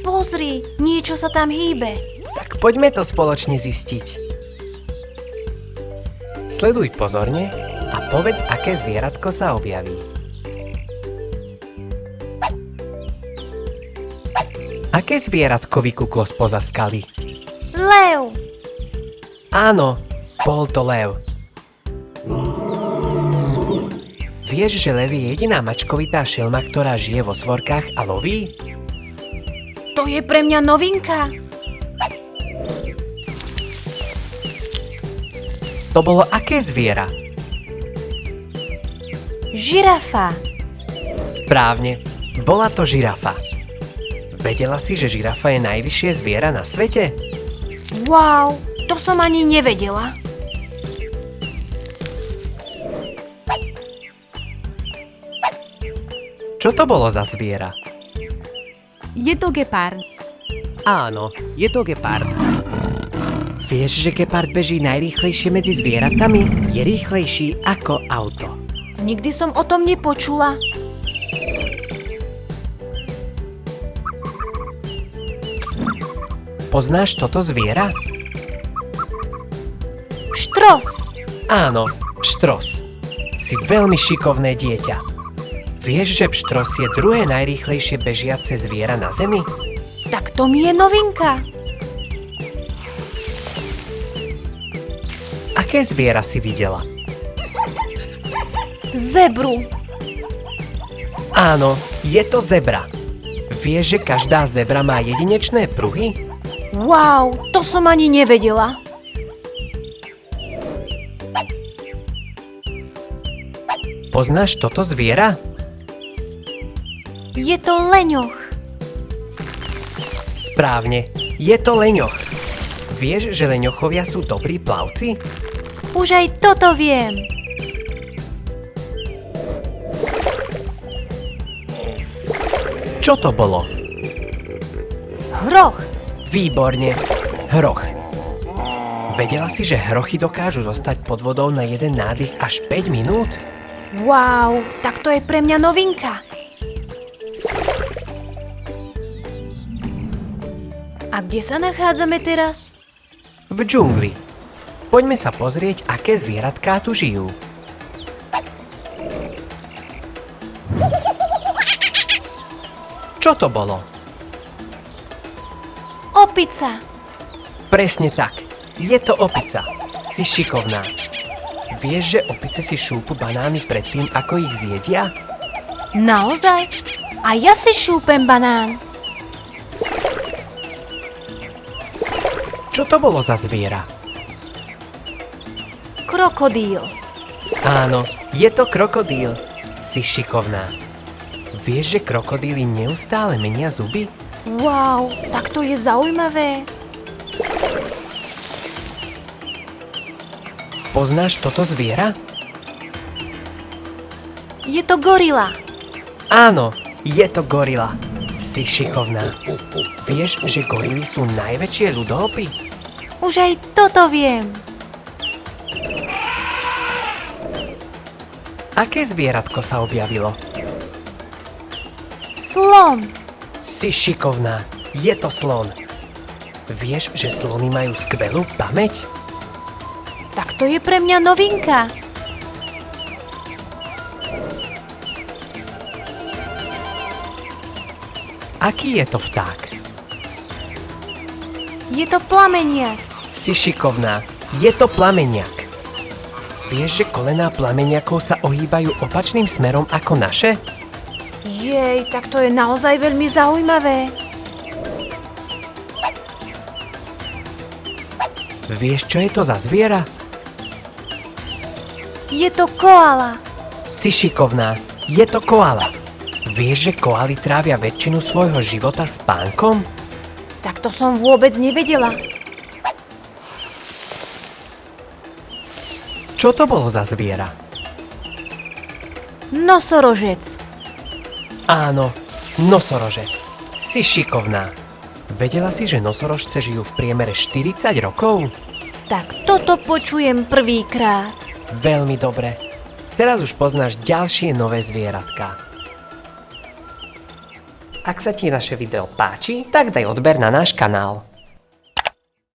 Pozri, niečo sa tam hýbe. Tak poďme to spoločne zistiť. Sleduj pozorne a povedz, aké zvieratko sa objaví. Aké zvieratko vykúklo spoza skaly? Lev. Áno, bol to lev. Vieš, že lev je jediná mačkovitá šelma, ktorá žije vo svorkách a loví? To je pre mňa novinka. To bolo aké zviera? Žirafa. Správne, bola to žirafa. Vedela si, že žirafa je najvyššie zviera na svete? Wow, to som ani nevedela. Čo to bolo za zviera? Je to gepard. Áno, je to gepard. Vieš, že gepard beží najrýchlejšie medzi zvieratami? Je rýchlejší ako auto. Nikdy som o tom nepočula. Poznáš toto zviera? Štros. Áno, pštros. Si veľmi šikovné dieťa. Vieš, že pštros je druhé najrýchlejšie bežiace zviera na Zemi? Tak to mi je novinka. Aké zviera si videla? Zebru. Áno, je to zebra. Vieš, že každá zebra má jedinečné pruhy? Wow, to som ani nevedela. Poznáš toto zviera? Je to leňoch. Správne, je to leňoch. Vieš, že leňochovia sú dobrí plavci? Už aj toto viem. Čo to bolo? Hroch. Výborne, hroch. Vedela si, že hrochy dokážu zostať pod vodou na jeden nádych až 5 minút? Wow, tak to je pre mňa novinka. A kde sa nachádzame teraz? V džungli. Poďme sa pozrieť, aké zvieratká tu žijú. Čo to bolo? Opica. Presne tak. Je to opica. Si šikovná. Vieš, že opice si šúpu banány predtým, ako ich zjedia? Naozaj? A ja si šúpem banán. Čo to bolo za zviera? Krokodíl. Áno, je to krokodíl. Si šikovná. Vieš, že krokodíly neustále menia zuby? Wow, tak to je zaujímavé. Poznáš toto zviera? Je to gorila. Áno, je to gorila. Si šikovná. Vieš, že gorily sú najväčšie ľudoopy? Už aj toto viem. Aké zvieratko sa objavilo? Slon. Si šikovná. Je to slon. Vieš, že slony majú skvelú pamäť? Tak to je pre mňa novinka. Aký je to vták? Je to plameniak. Si šikovná. Je to plameniak. Vieš, že kolená plameniakov sa ohýbajú opačným smerom ako naše? Jej, tak to je naozaj veľmi zaujímavé. Vieš, čo je to za zviera? Je to koala. Si šikovná. Je to koala. Vieš, že koaly trávia väčšinu svojho života spánkom? Tak to som vôbec nevedela. Čo to bolo za zviera? Nosorožec. Áno, nosorožec. Si šikovná. Vedela si, že nosorožce žijú v priemere 40 rokov? Tak toto počujem prvýkrát. Veľmi dobre. Teraz už poznáš ďalšie nové zvieratká. Ak sa ti naše video páči, tak daj odber na náš kanál.